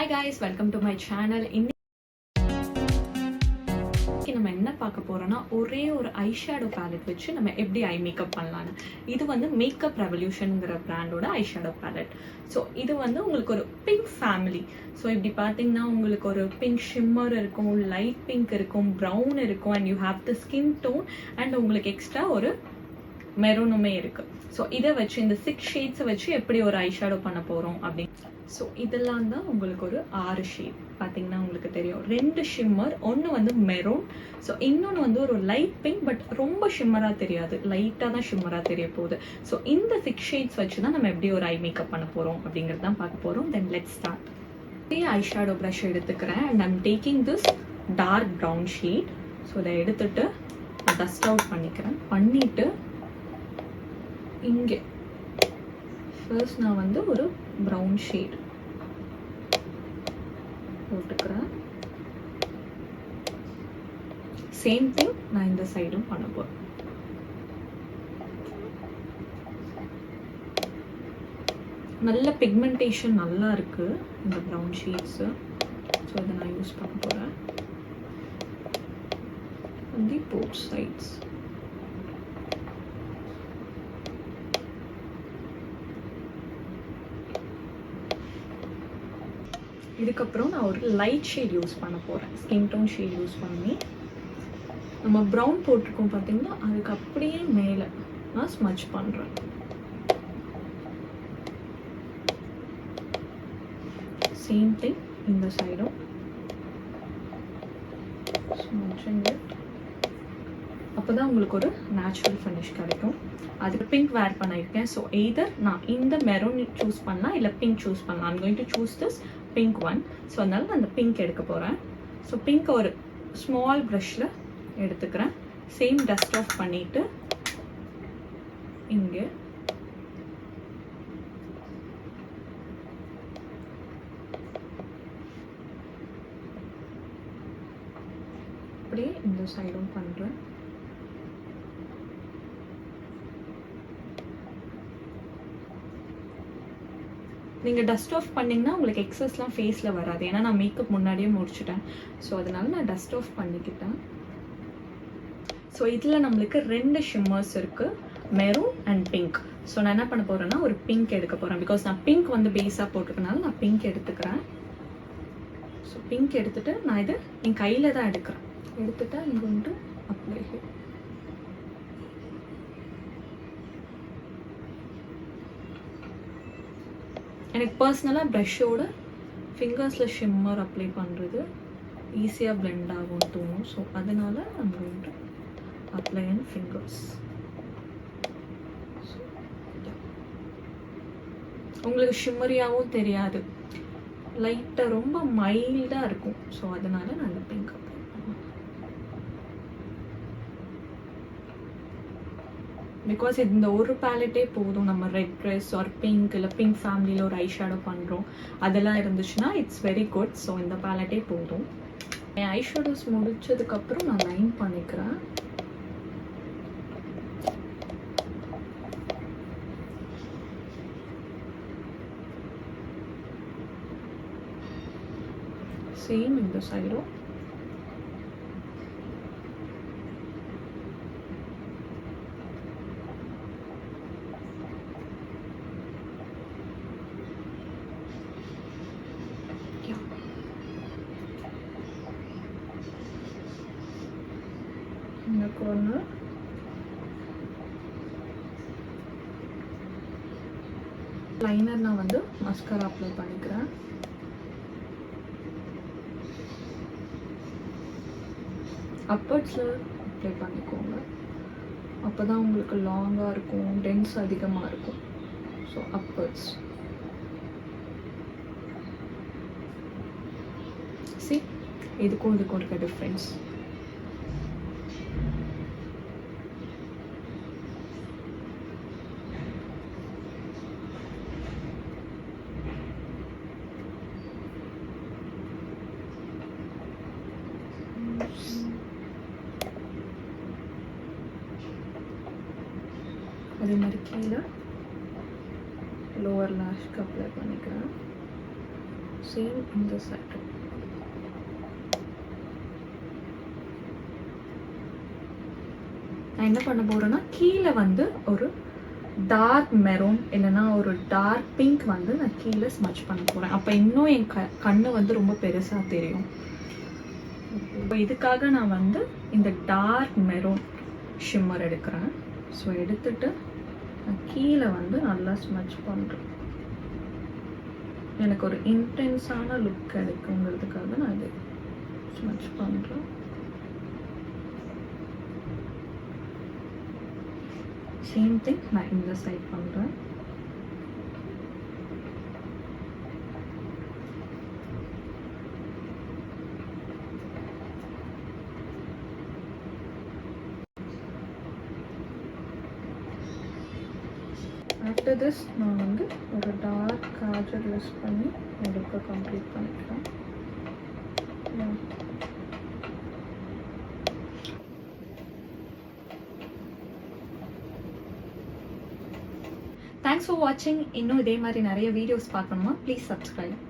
Hi guys, welcome to my channel. நம்ம என்ன பார்க்க போறோம்னா ஒரே ஒரு ஐ ஷேடோ பேலட் வச்சு நம்ம எப்படி ஐ மேக்கப் பண்ணலாம்னு. இது வந்து மேக்கப் ரெவல்யூஷன்ங்கிற பிராண்டோட ஐ ஷேடோ பேலட். ஸோ இது வந்து உங்களுக்கு ஒரு பிங்க் ஃபேமிலி. ஸோ இப்படி பார்த்தீங்கன்னா உங்களுக்கு ஒரு பிங்க் ஷிம்மர் இருக்கும், லைட் பிங்க் இருக்கும், ப்ரௌன் இருக்கும், and you have the skin tone and உங்களுக்கு எக்ஸ்ட்ரா ஒரு மெரூனுமே இருக்கு. ஸோ இதை வச்சு இந்த 6 ஷேட்ஸை வச்சு எப்படி ஒரு ஐ ஷேடோ பண்ண போறோம் அப்படின்னு. ஸோ இதெல்லாம் தான் உங்களுக்கு ஒரு 6 ஷேட் பார்த்தீங்கன்னா உங்களுக்கு தெரியும். 2 ஷிம்மர், ஒன்று வந்து மெரூன், ஸோ இன்னொன்று வந்து ஒரு லைட் பிங்க், பட் ரொம்ப ஷிம்மராக தெரியாது, லைட்டாக தான் ஷிம்மராக தெரிய போகுது. ஸோ இந்த 6 ஷேட்ஸ் வச்சு தான் நம்ம எப்படி ஒரு ஐ மேக்கப் பண்ண போகிறோம் அப்படிங்கிறது தான் பார்க்க போகிறோம். Then let's start. I shadow brush எடுத்துக்கிறேன் and I'm taking this dark brown shade. So இதை எடுத்துட்டு டஸ்ட் அவுட் பண்ணிக்கிறேன். பண்ணிட்டு இங்கே ஃபர்ஸ்ட் நான் வந்து ஒரு ப்ரௌன் ஷேட் போட்டுக்கிறேன். சேம் திங் நான் இந்த சைடும் பண்ண போறேன். நல்ல பிக்மெண்டேஷன் நல்லா இருக்கு இந்த ப்ரௌன் ஷேட்ஸ். ஸோ இதை நான் யூஸ் பண்ண போறேன் on the both sides. இதுக்கப்புறம் நான் ஒரு லைட் ஷேட் யூஸ் பண்ண போகிறேன். ஸ்கின் டோன் ஷேட் யூஸ் பண்ணி நம்ம ப்ரௌன் போட்டிருக்கோம் பார்த்தீங்கன்னா, அதுக்கு அப்படியே மேலே நான் ஸ்மட்ச் பண்ணுறேன். சேம் திங் இந்த சைடும் ஸ்மட்சிங். அப்போ தான் உங்களுக்கு ஒரு நேச்சுரல் ஃபினிஷ் கிடைக்கும். அதுக்கு பிங்க் வேர் பண்ணியிருக்கேன். ஸோ எய்தர் நான் இந்த மெரூன் சூஸ் பண்ணலாம், இல்லை பிங்க் சூஸ் பண்ணலாம். I'm going to choose this pink one. So அதனால நான் அந்த பிங்க் எடுக்க போகிறேன். ஸோ பிங்க் ஒரு ஸ்மால் ப்ரஷில் எடுத்துக்கிறேன். சேம் டஸ்ட் ஆஃப் பண்ணிவிட்டு இங்கே அப்படியே இந்த சைடும் பண்ணுறேன். நீங்கள் டஸ்ட் ஆஃப் பண்ணிங்கன்னா உங்களுக்கு எக்ஸஸ்லாம் ஃபேஸில் வராது. ஏன்னா நான் மேக்கப் முன்னாடியே முடிச்சுட்டேன். ஸோ அதனால நான் டஸ்ட் ஆஃப் பண்ணிக்கிட்டேன். ஸோ இதில் நம்மளுக்கு 2 ஷிம்மர்ஸ் இருக்குது, மெரூன் அண்ட் பிங்க். ஸோ நான் என்ன பண்ண போகிறேன்னா ஒரு பிங்க் எடுக்க போகிறேன். பிகாஸ் நான் பிங்க் வந்து பேஸாக போட்டிருக்கனால நான் பிங்க் எடுத்துக்கிறேன். ஸோ பிங்க் எடுத்துகிட்டு நான் இது என் கையில் தான் எடுக்கிறேன். எடுத்துகிட்டு இங்கே வந்துட்டு அப்ளை. எனக்கு பர்சனலாக ப்ரஷ்ஷோட ஃபிங்கர்ஸில் ஷிம்மர் அப்ளை பண்ணுறது ஈஸியாக பிளெண்ட் ஆகும்னு தோணும். ஸோ அதனால நம்ம வந்துட்டு அப்ளை அண்ட் ஃபிங்கர்ஸ். உங்களுக்கு ஷிம்மரியாகவும் தெரியாது, லைட்டாக ரொம்ப மைல்டாக இருக்கும். ஸோ அதனால நான் அந்த பிங்க் அப்ளை பண்ணுவேன். பிகாஸ் இந்த ஒரு பேலட்டே போதும். நம்ம ரெட் ட்ரெஸ் ஆர் பிங்க் இல்லை பிங்க் ஃபேமிலியில் ஒரு ஐ ஷேடோ பண்ணுறோம், அதெல்லாம் இருந்துச்சுன்னா இட்ஸ் வெரி குட். ஸோ இந்த பேலட்டே போதும். என் ஐ ஷேடோஸ் முடிச்சதுக்கப்புறம் நான் லைன் பண்ணிக்கிறேன். சேம் இந்த சைடும். இந்த கார்னர் லைனர் நான் வந்து மஸ்காரா அப்ளை பண்ணிக்கிறேன். அப்பர்ட்ஸில் அப்ளை பண்ணிக்கோங்க. அப்போ தான் உங்களுக்கு லாங்காக இருக்கும், டென்ஸ் அதிகமாக இருக்கும். ஸோ அப்பர்ட்ஸ். சி இதுக்கும் இருக்க டிஃப்ரென்ஸ். அதே மாதிரி கீழே லோவர் லாஷ்க்கு அப்ளை பண்ணிக்கிறேன். சேம் இந்த சைடு. நான் என்ன பண்ண போறேன்னா கீழே வந்து ஒரு டார்க் மெரூன் இல்லைன்னா ஒரு டார்க் பிங்க் வந்து நான் கீழே ஸ்மச் பண்ண போகிறேன். அப்போ இன்னும் என் கண்ணு வந்து ரொம்ப பெருசாக தெரியும். இப்போ இதுக்காக நான் வந்து இந்த டார்க் மெரூன் ஷிம்மர் எடுக்கிறேன். ஸோ எடுத்துட்டு நான் கீழே வந்து நல்லா ஸ்மச் பண்ணுறேன். எனக்கு ஒரு இன்டென்ஸான லுக் கிடைக்குங்கிறதுக்காக நான் இது ஸ்மச் பண்ணுறேன். சேம் திங் நான் இந்த சைட் பண்ணுறேன். ஆஃப்டர் திஸ் நான் வந்து ஒரு டார்க் காஜல் யூஸ் பண்ணி லுக்கை கம்ப்ளீட் பண்ணிக்கிறேன். தேங்க்ஸ் ஃபார் வாட்சிங். இன்னும் இதே மாதிரி நிறைய வீடியோஸ் பார்க்கணுமா ப்ளீஸ் சப்ஸ்கிரைப்.